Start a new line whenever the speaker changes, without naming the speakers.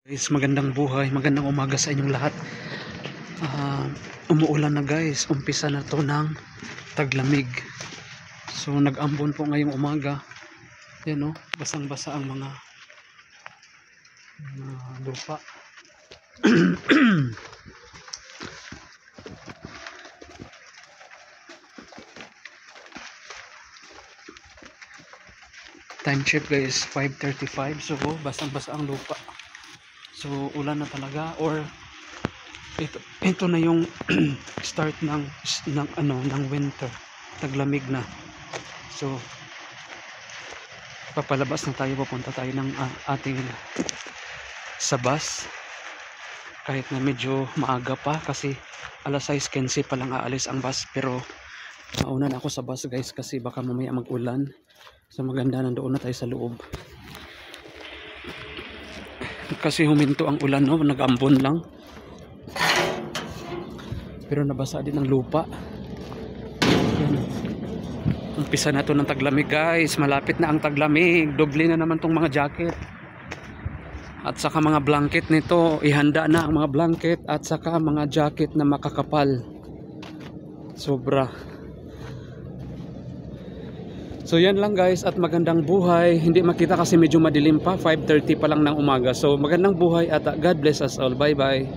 Guys, magandang buhay, magandang umaga sa inyong lahat. Umuulan na guys, umpisa na to ng taglamig. So nag-ambon po ngayong umaga. Yan o, basang basa ang mga lupa. Time check guys, 5:35. So basang basa ang lupa. So ulan na talaga, or ito na yung start ng winter, taglamig na. So papalabas na tayo, pupunta tayo ng ating sa bus, kahit na medyo maaga pa kasi alas 6:15 pa lang aalis ang bus, pero mauna na ako sa bus guys kasi baka mamaya mag-ulan. So maganda, nandoon na tayo sa loob kasi huminto ang ulan, no? Nag-ambon lang pero nabasa din ang lupa. Yan. Umpisa na to ng taglamig guys, malapit na ang taglamig. Doble na naman tong mga jacket at saka mga blanket nito. Ihanda na ang mga blanket at saka mga jacket na makakapal, sobra. So yan lang guys, at magandang buhay. Hindi makita kasi medyo madilim pa, 5:30 pa lang ng umaga. So magandang buhay at God bless us all. Bye bye.